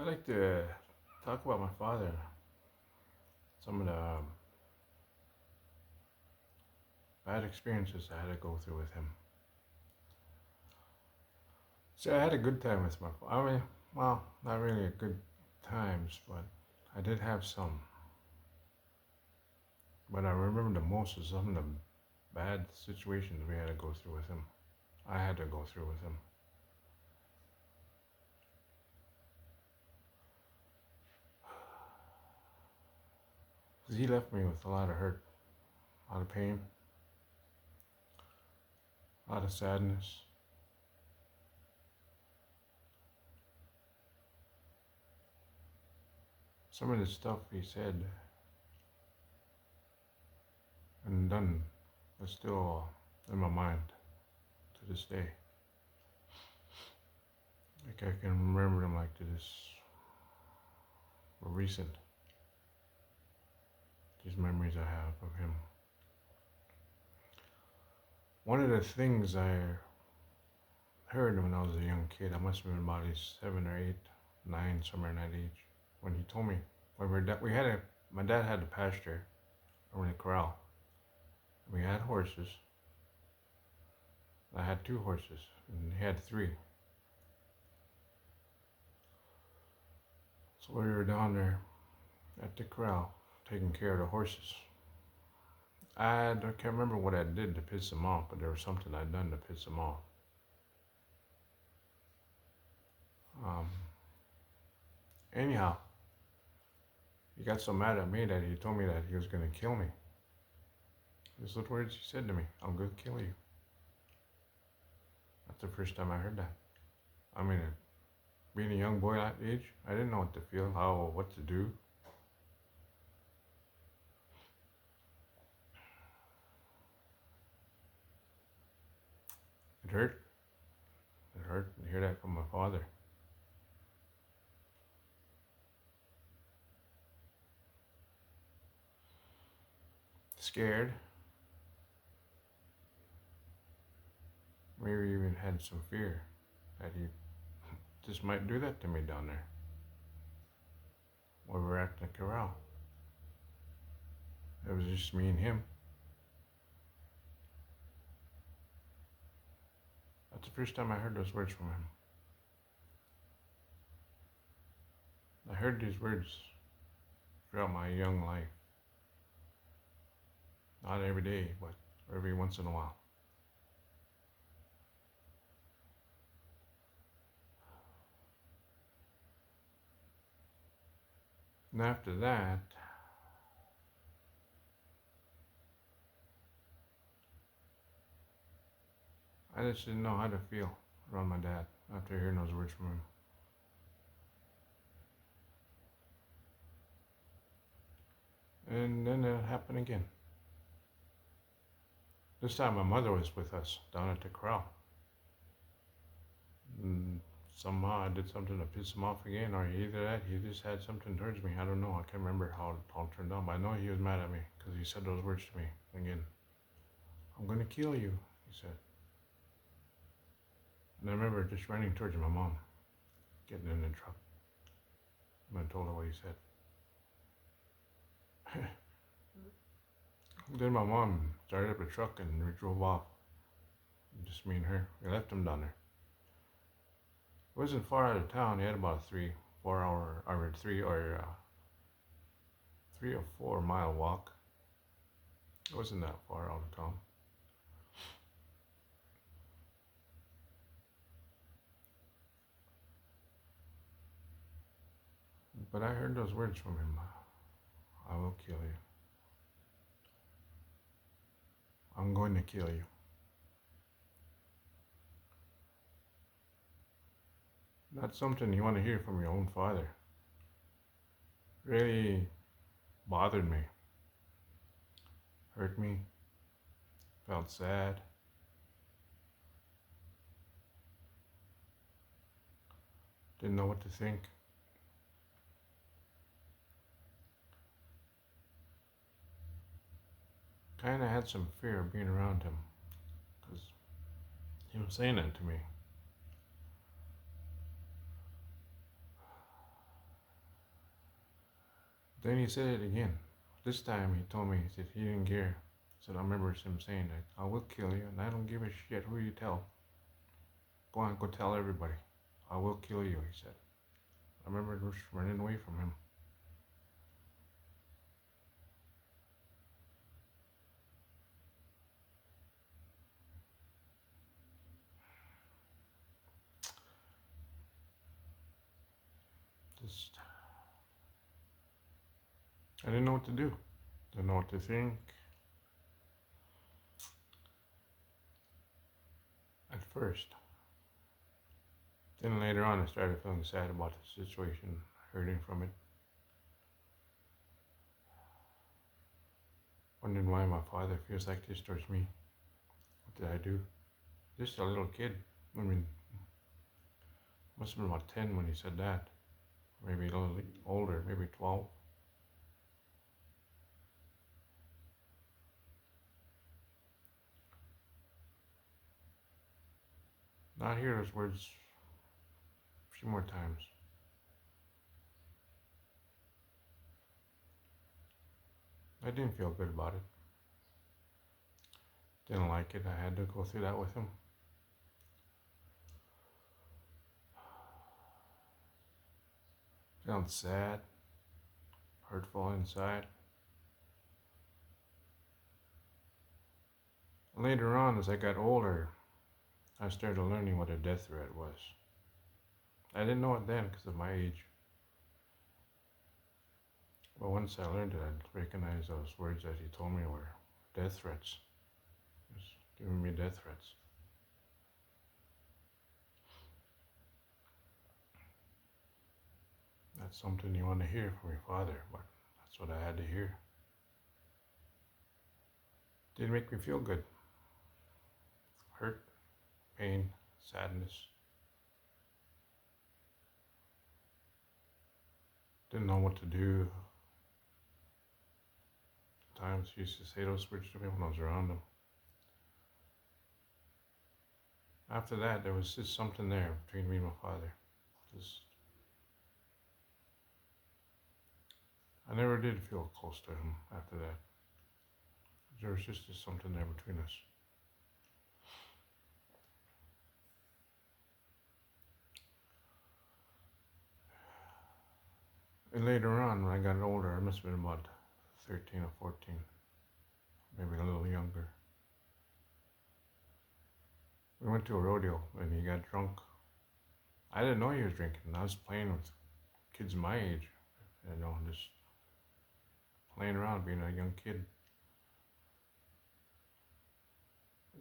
I like to talk about my father, some of the bad experiences I had to go through with him. So I had a good time with my father. I mean, well, not really a good times, but I did have some. But I remember the most is some of the bad situations we had to go through with him. I had to go through with him. 'Cause he left me with a lot of hurt, a lot of pain, a lot of sadness. Some of the stuff he said and done is still in my mind to this day. Like I can remember him like to this recent. These memories I have of him. One of the things I heard when I was a young kid, I must have been about 7 or 8, 9, somewhere in that age, when he told me when my dad had a pasture or a corral. We had horses. I had 2 horses, and he had 3. So we were down there at the corral taking care of the horses. I can't remember what I did to piss him off, but there was something I'd done to piss him off. Um, Anyhow, he got so mad at me that he told me that he was going to kill me. These are the words he said to me: "I'm going to kill you." That's the first time I heard that. I mean, being a young boy that age, I didn't know what to feel, what to do. It hurt. It hurt to hear that from my father. Scared. Maybe even had some fear that he just might do that to me down there where we're at the corral. It was just me and him. That's the first time I heard those words from him. I heard these words throughout my young life. Not every day, but every once in a while. And after that, I just didn't know how to feel around my dad after hearing those words from him. And then it happened again. This time my mother was with us down at the corral. And somehow I did something to piss him off again, or either that, he just had something towards me. I don't know. I can't remember how it all turned out, but I know he was mad at me because he said those words to me again. "I'm going to kill you," he said. And I remember just running towards my mom, getting in the truck. And I told her what he said. Then my mom started up the truck and we drove off. Just me and her. We left him down there. It wasn't far out of town. He had about a 3 or 4 hour, or 3 or 4 mile walk. It wasn't that far out of town. But I heard those words from him: "I will kill you. I'm going to kill you." Not something you want to hear from your own father. Really bothered me, hurt me, felt sad. Didn't know what to think. Kind of had some fear of being around him because he was saying that to me. Then he said it again. This time he told me, he said he didn't care. He said, I remember him saying that, I will kill you and I don't give a shit who you tell. Go on, go tell everybody. I will kill you, he said. I remember just running away from him. Just, I didn't know what to do. Didn't know what to think. At first. Then later on I started feeling sad about the situation, hurting from it. Wondering why my father feels like this towards me. What did I do? Just a little kid. I mean, must have been about 10 when he said that. Maybe a little older, maybe 12. Not hear those words a few more times. I didn't feel good about it. Didn't like it. I had to go through that with him. Feeling sad, hurtful inside. Later on, as I got older, I started learning what a death threat was. I didn't know it then because of my age. But once I learned it, I recognized those words that he told me were death threats. He was giving me death threats. That's something you want to hear from your father, but that's what I had to hear. Didn't make me feel good. Hurt, pain, sadness. Didn't know what to do. Times he used to say those words to me when I was around him. After that, there was just something there between me and my father. Just, I never did feel close to him after that. There was just something there between us. And later on, when I got older, I must have been about 13 or 14, maybe a little younger. We went to a rodeo and he got drunk. I didn't know he was drinking. I was playing with kids my age, just playing around, being a young kid.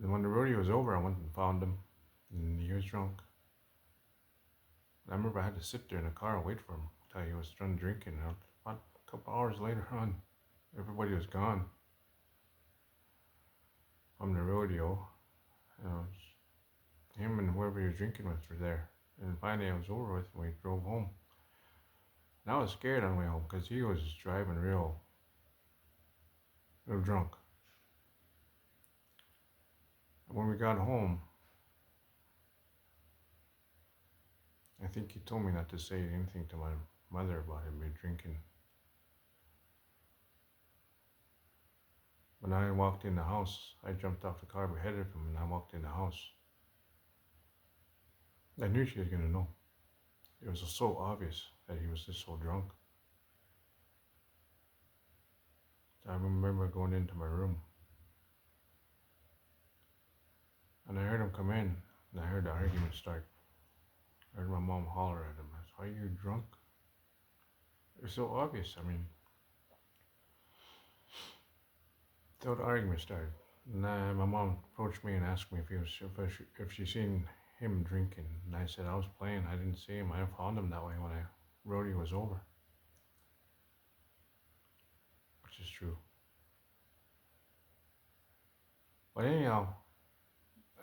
And when the rodeo was over, I went and found him, and he was drunk. I remember I had to sit there in the car and wait for him until he was done drinking. And about a couple hours later on, everybody was gone from the rodeo. Him and whoever he was drinking with were there. And finally it was over with and we drove home. And I was scared on the way home because he was driving real drunk. And when we got home, I think he told me not to say anything to my mother about him drinking. When I walked in the house, I jumped off the car behind him and I walked in the house. I knew she was going to know. It was so obvious that he was just so drunk. I remember going into my room and I heard him come in and I heard the argument start. I heard my mom holler at him. I said, "Are you drunk?" It was so obvious. So the argument started. And my mom approached me and asked me if she seen him drinking. And I said I was playing. I didn't see him. I found him that way when rodeo was over. Which is true. But anyhow,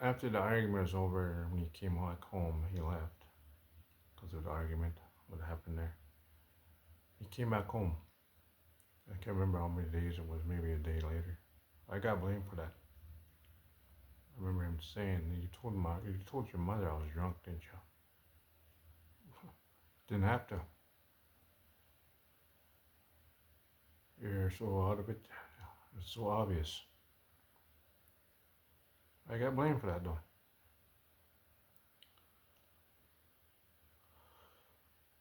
after the argument was over, when he came back home, he left because of the argument, what happened there. He came back home. I can't remember how many days it was, maybe a day later. I got blamed for that. I remember him saying, you told your mother I was drunk, didn't you? Didn't have to. You're so out of it. It's so obvious. I got blamed for that though.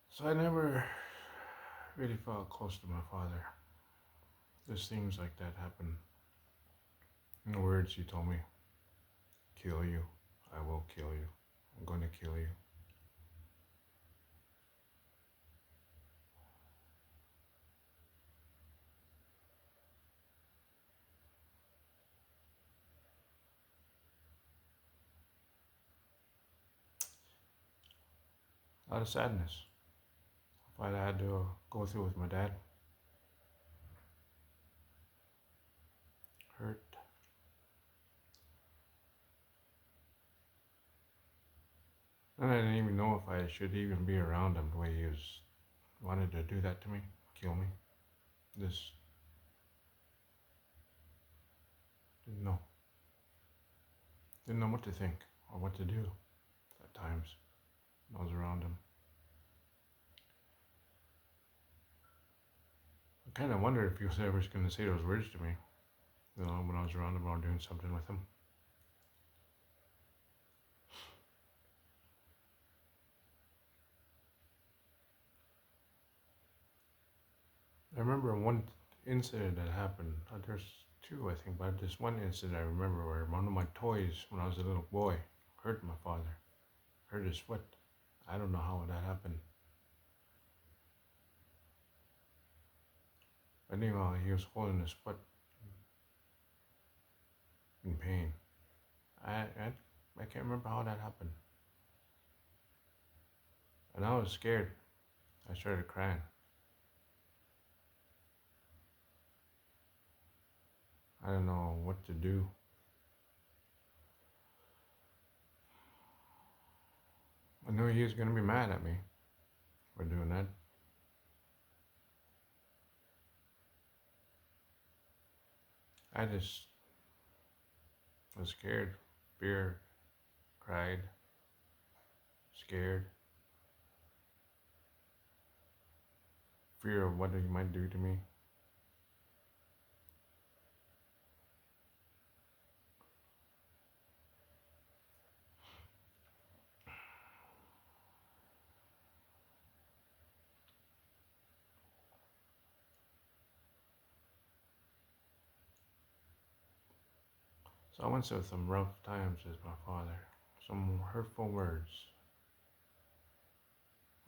So I never really felt close to my father. Just things like that happen. In the words he told me, kill you. I will kill you. I'm going to kill you. A lot of sadness. What I had to go through with my dad. Hurt. And I didn't even know if I should even be around him the way he was wanted to do that to me, kill me. Just didn't know. Didn't know what to think or what to do at times when I was around him. I kind of wondered if he was ever going to say those words to me, when I was around him or doing something with him. I remember one incident that happened. There's two, I think, but this one incident I remember where one of my toys when I was a little boy hurt my father, hurt his foot. I don't know how that happened. But anyway, he was holding his foot in pain. I can't remember how that happened. And I was scared. I started crying. I don't know what to do. I knew he was going to be mad at me for doing that. I just was scared, fear, cried, scared, fear of what he might do to me. So I went through some rough times with my father, some hurtful words.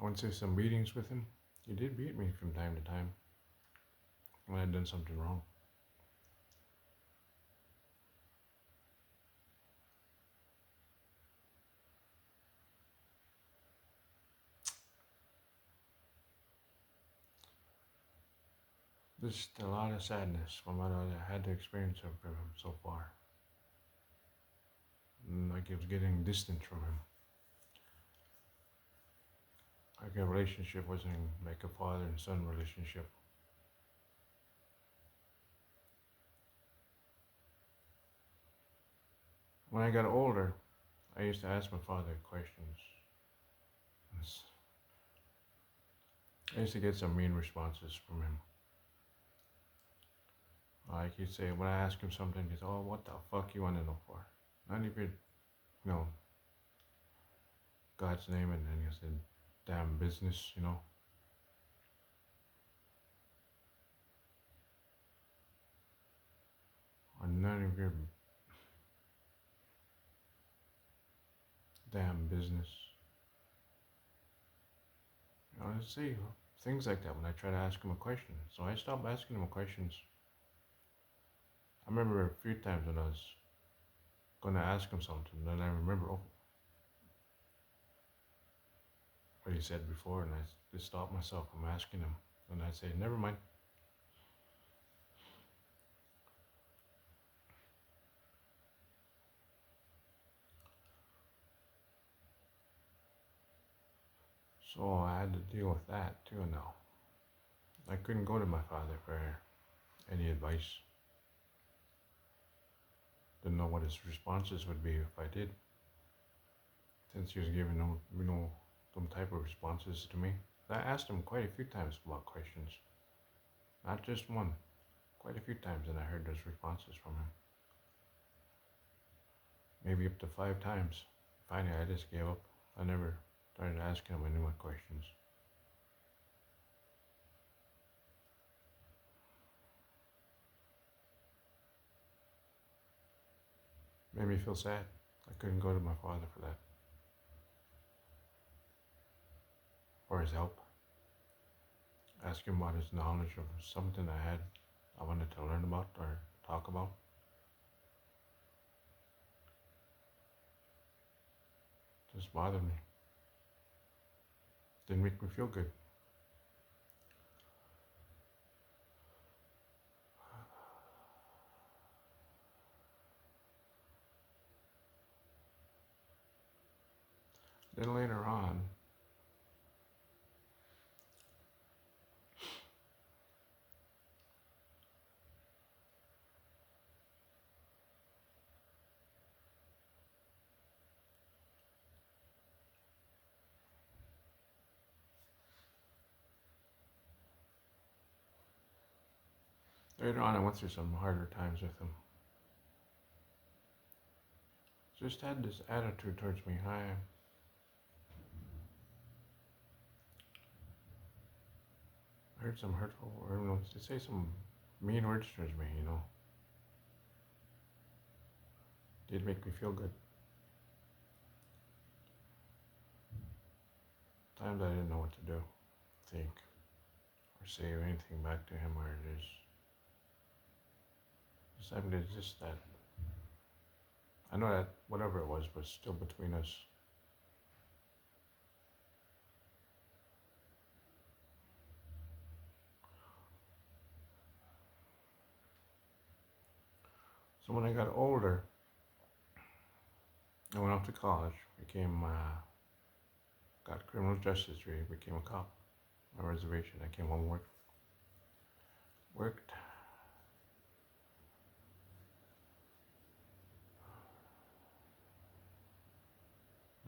I went through some beatings with him. He did beat me from time to time when I'd done something wrong. Just a lot of sadness from what I had to experience from him so far. Like it was getting distant from him. Like a relationship wasn't like a father and son relationship. When I got older, I used to ask my father questions. I used to get some mean responses from him. Like he'd say, when I ask him something, he'd say, "Oh, what the fuck you want to know for?" Not even, you know, God's name, and then he said, "Damn business." Or none of your damn business. Let's see things like that when I try to ask him a question. So I stopped asking him questions. I remember a few times when I was going to ask him something, then I remember, oh, what he said before, and I just stopped myself from asking him. And I say, never mind. So I had to deal with that too now. I couldn't go to my father for any advice. Didn't know what his responses would be if I did. Since he was giving some type of responses to me. I asked him quite a few times about questions. Not just one, quite a few times, and I heard those responses from him. Maybe up to 5 times. Finally, I just gave up. I never started asking him any more questions. Made me feel sad. I couldn't go to my father for that, for his help. Ask him about his knowledge of something I wanted to learn about or talk about. Just bothered me. Didn't make me feel good. Then later on, I went through some harder times with him. Just had this attitude towards me. I heard some hurtful, or to say some mean words towards me. Did make me feel good. Times I didn't know what to do, think, or say anything back to him, or just I mean, it's just that. I know that whatever it was still between us. So when I got older, I went off to college, got criminal justice degree, became a cop on a reservation. I came home, worked.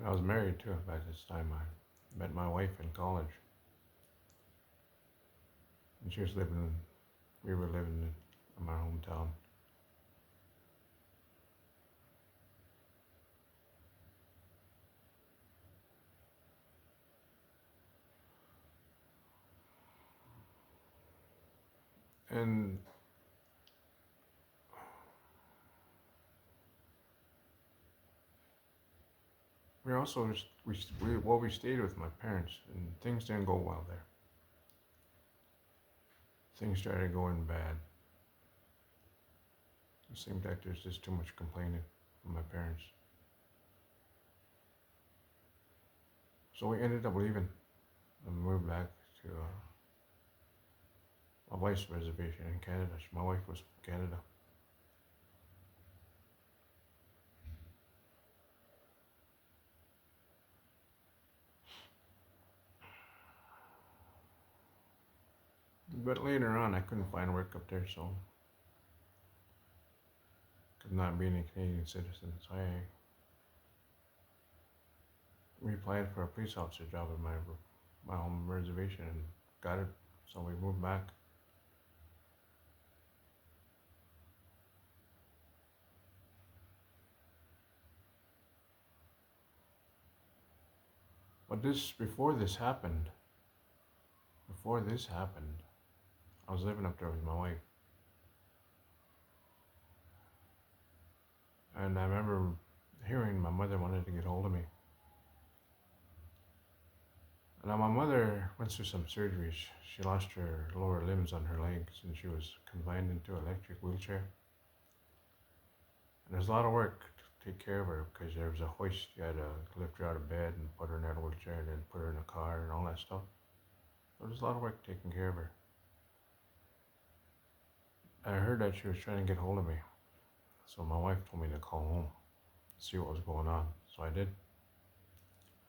I was married too by this time. I met my wife in college, and we were living in my hometown. And we also we stayed with my parents, and things didn't go well there. Things started going bad. It seemed like there's just too much complaining from my parents. So we ended up leaving and moved back to my wife's reservation in Canada. My wife was from Canada. But later on, I couldn't find work up there, so could not being a Canadian citizen, so I reapplied for a police officer job at my home reservation and got it. So we moved back. But before this happened, I was living up there with my wife. And I remember hearing my mother wanted to get hold of me. Now my mother went through some surgeries. She lost her lower limbs on her legs and she was confined into an electric wheelchair. And there's a lot of work to take care of her because there was a hoist. You had to lift her out of bed and put her in that wheelchair and then put her in a car and all that stuff. But there's a lot of work taking care of her. I heard that she was trying to get hold of me. So my wife told me to call home, see what was going on. So I did.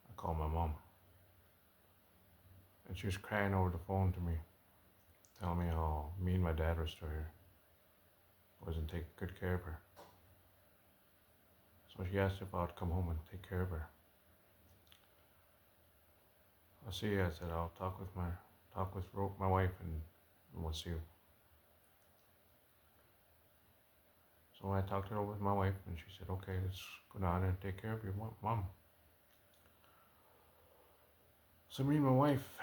I called my mom. And she was crying over the phone to me, telling me how mean my dad was to her, wasn't taking good care of her. So she asked if I would come home and take care of her. I said I'll talk with my wife and we'll see So I talked it over with my wife, and she said, "Okay, let's go down and take care of your mom." So me and my wife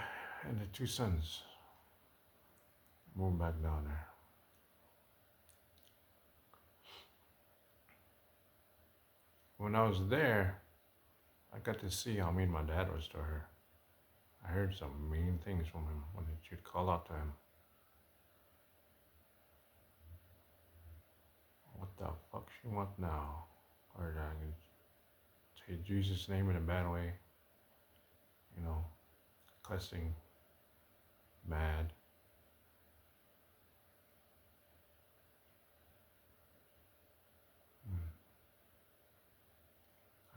and the two sons moved back down there. When I was there, I got to see how mean my dad was to her. I heard some mean things from him when she'd call out to him. What the fuck she want now? Or say Jesus' name in a bad way, you know, cussing, mad. Mm.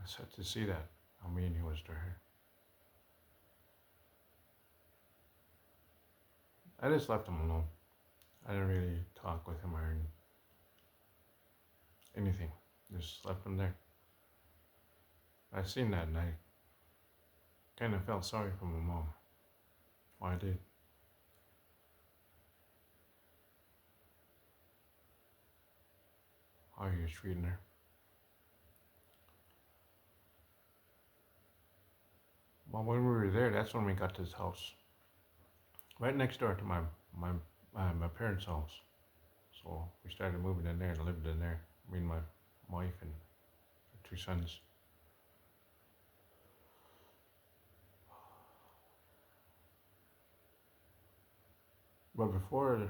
I sad to see that, how mean he was to her. I just left him alone. I didn't really talk with him or anything. Just left him there. I seen that and I kind of felt sorry for my mom. Well, I did. How he was treating her. Well, when we were there, that's when we got this house. Right next door to my parents' house. So we started moving in there and lived in there. Me and my wife and our two sons. But before,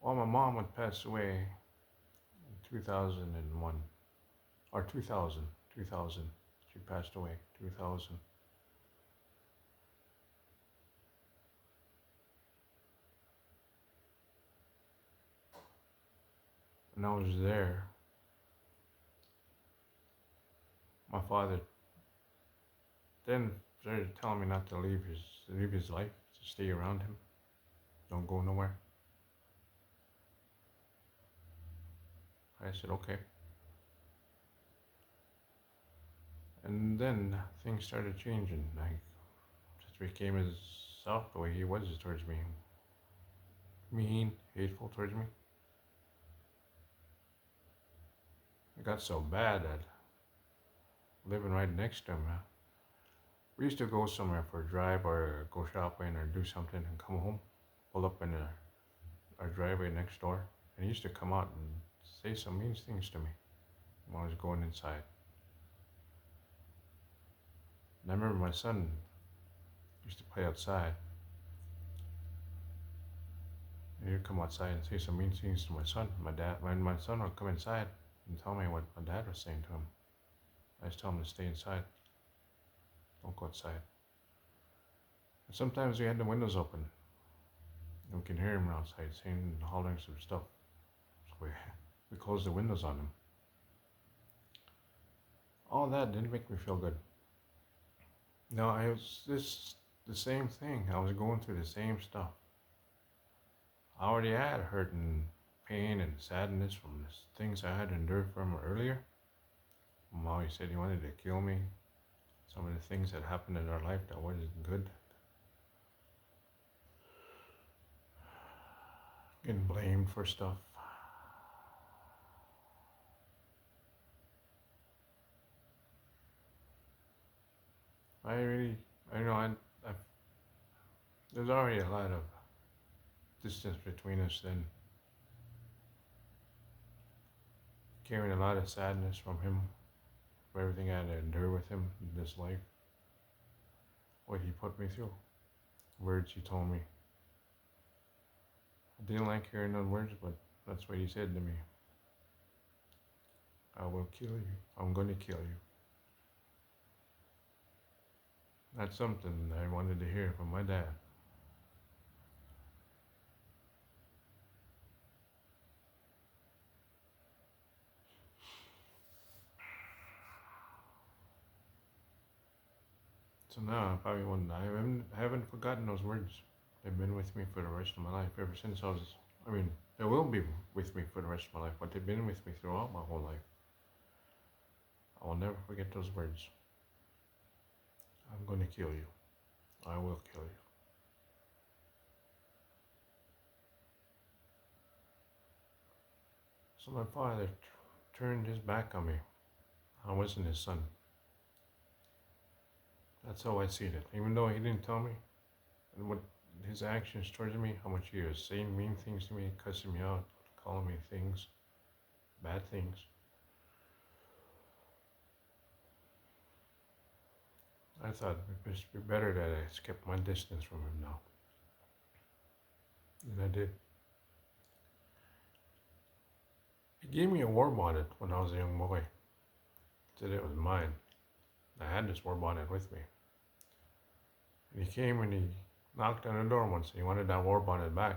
well, my mom had passed away in 2001 or 2000. 2000. She passed away 2000. And I was there. My father then started telling me not to leave his life, to stay around him. Don't go nowhere. I said, okay. And then things started changing. I just became himself the way he was towards me. Mean, hateful towards me. It got so bad that living right next to him, we used to go somewhere for a drive or go shopping or do something and come home, pull up in our driveway next door. And he used to come out and say some mean things to me when I was going inside. And I remember my son used to play outside. And he'd come outside and say some mean things to my son. My son would come inside and tell me what my dad was saying to him. I just tell him to stay inside. Don't go outside. And sometimes we had the windows open. And we can hear him outside saying and hollering some stuff. So we closed the windows on him. All that didn't make me feel good. No, I was the same thing. I was going through the same stuff. I already had hurt and pain and sadness from the things I had endured from earlier. Mom always said he wanted to kill me. Some of the things that happened in our life that wasn't good. Getting blamed for stuff. I there's already a lot of distance between us then. Carrying a lot of sadness from him, for everything I had to endure with him in this life. What he put me through. Words he told me. I didn't like hearing those words, but that's what he said to me. I will kill you. I'm going to kill you. That's something I wanted to hear from my dad. So now I probably wouldn't. I haven't forgotten those words. They've been with me for the rest of my life ever since they will be with me for the rest of my life, but they've been with me throughout my whole life. I will never forget those words. I'm going to kill you. I will kill you. So my father turned his back on me. I wasn't his son. That's how I see it. Even though he didn't tell me, and what his actions towards me, how much he was saying mean things to me, cussing me out, calling me things, bad things. I thought it would be better that I kept my distance from him now. And I did. He gave me a war bonnet when I was a young boy. Said it was mine. I had this war bonnet with me. And he came and he knocked on the door once. He wanted that war bonnet back.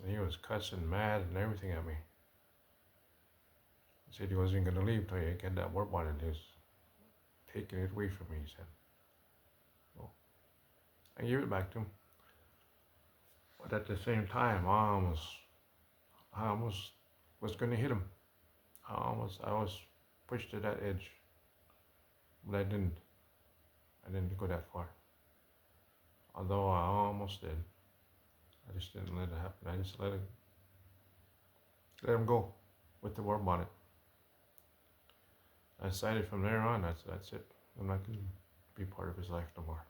And he was cussing mad and everything at me. He said he wasn't going to leave till he get that war bonnet. He was taking it away from me, he said. Well, I gave it back to him. But at the same time, I almost was going to hit him. I was pushed to that edge. But I didn't. I didn't go that far. Although I almost did. I just didn't let it happen. I just let him go with the war bonnet. I decided from there on, that's it. I'm not going to be part of his life no more.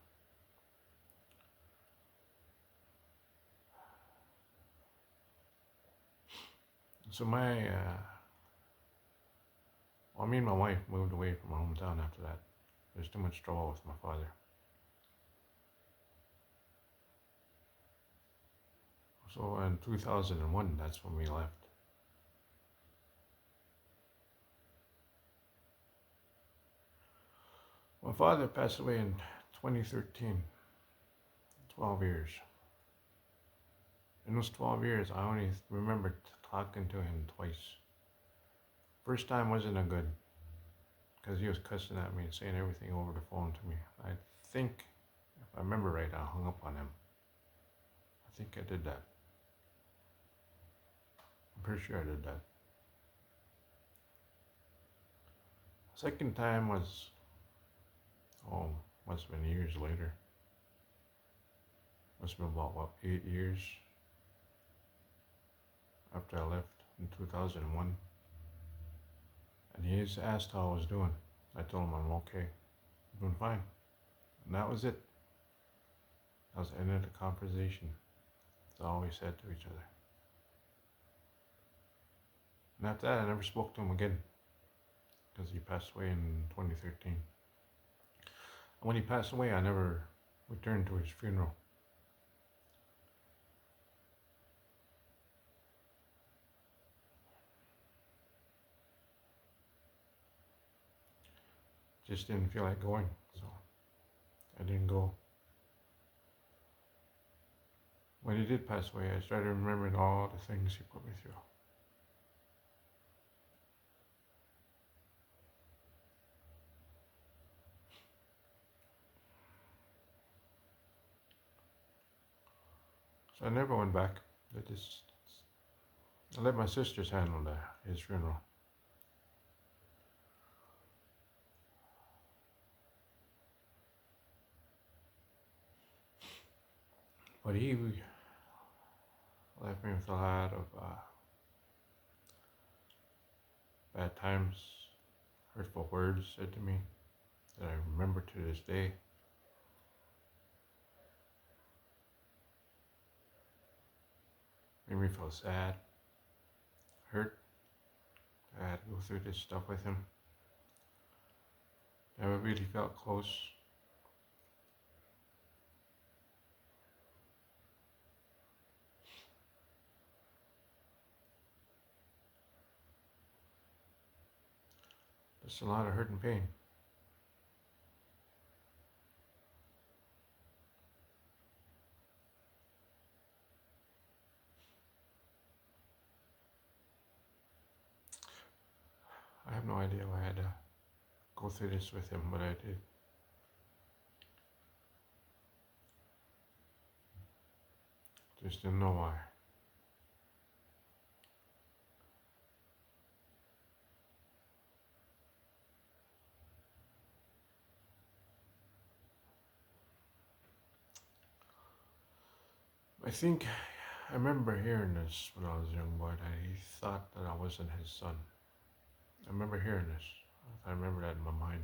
So me and my wife moved away from my hometown after that. There's too much trouble with my father. So in 2001, that's when we left. My father passed away in 2013, 12 years. In those 12 years, I only remember talking to him twice. First time wasn't a good, because he was cussing at me and saying everything over the phone to me. I think, if I remember right, I hung up on him. I think I did that. I'm pretty sure I did that. Second time was, must have been years later. Must have been about, 8 years after I left in 2001. And he just asked how I was doing. I told him I'm okay. I'm doing fine. And that was it. That was the end of the conversation. That's all we said to each other. And after that, I never spoke to him again, because he passed away in 2013. And when he passed away, I never returned to his funeral. Just didn't feel like going, so I didn't go. When he did pass away, I started remembering all the things he put me through. So I never went back. I let my sisters handle his funeral. But he left me with a lot of bad times, hurtful words said to me that I remember to this day. Made me feel sad, hurt. I had to go through this stuff with him. Never really felt close. Just a lot of hurt and pain. I have no idea why I had to go through this with him, but I did. Just didn't know why. I think I remember hearing this when I was a young boy that he thought that I wasn't his son. I remember hearing this. I remember that in my mind.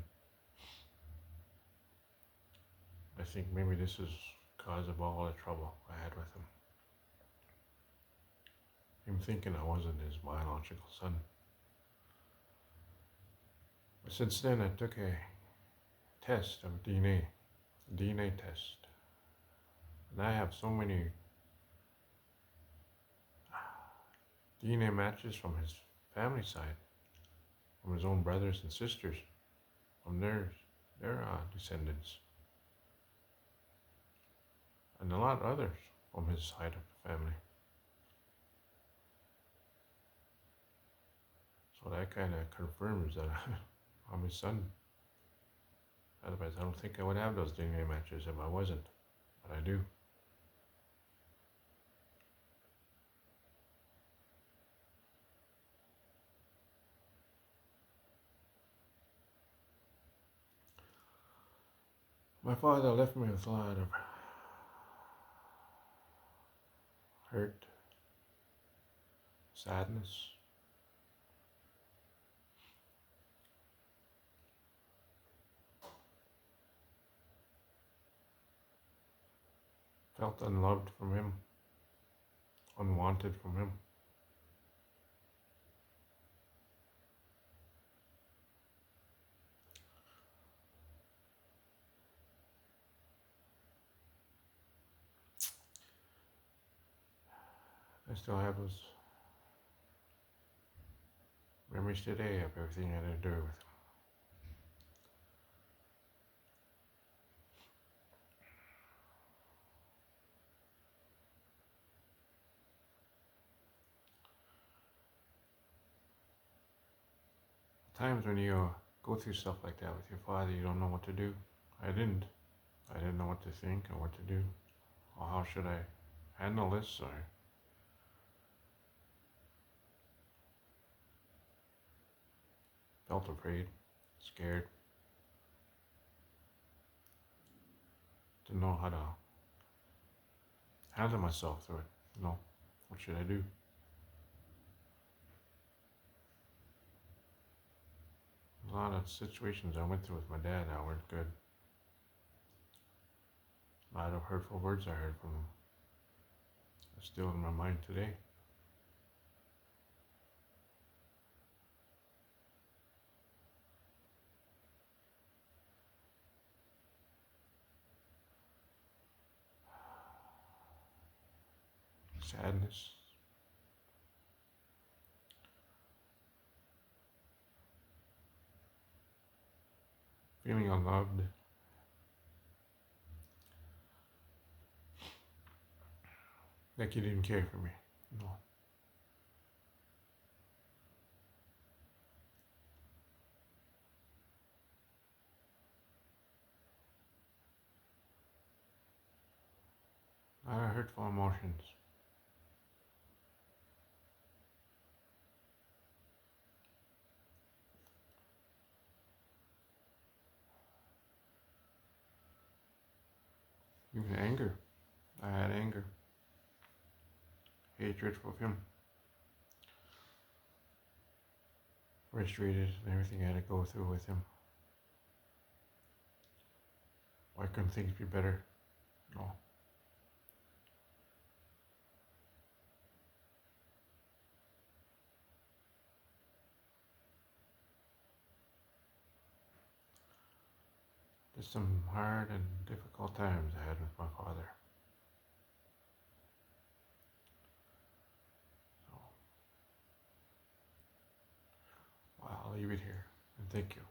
I think maybe this is because of all the trouble I had with him. Him thinking I wasn't his biological son. But since then, I took a test of DNA, a DNA test. And I have so many DNA matches from his family side, from his own brothers and sisters, from their descendants, and a lot of others from his side of the family. So that kind of confirms that I'm his son. Otherwise, I don't think I would have those DNA matches if I wasn't, but I do. My father left me with a lot of hurt, sadness. Felt unloved from him, unwanted from him. I still have those memories today of everything I had to do with him. Times when you go through stuff like that with your father, you don't know what to do. I didn't. I didn't know what to think or what to do. Or how should I handle this? I felt afraid, scared, didn't know how to handle myself through it. What should I do? A lot of situations I went through with my dad that weren't good. A lot of hurtful words I heard from him. It's still in my mind today. Sadness, feeling unloved, like he didn't care for me. No. A lot of hurtful emotions. Even anger. I had anger, hatred for him, frustrated and everything I had to go through with him. Why couldn't things be better? No. There's some hard and difficult times I had with my father. So, well, I'll leave it here and thank you.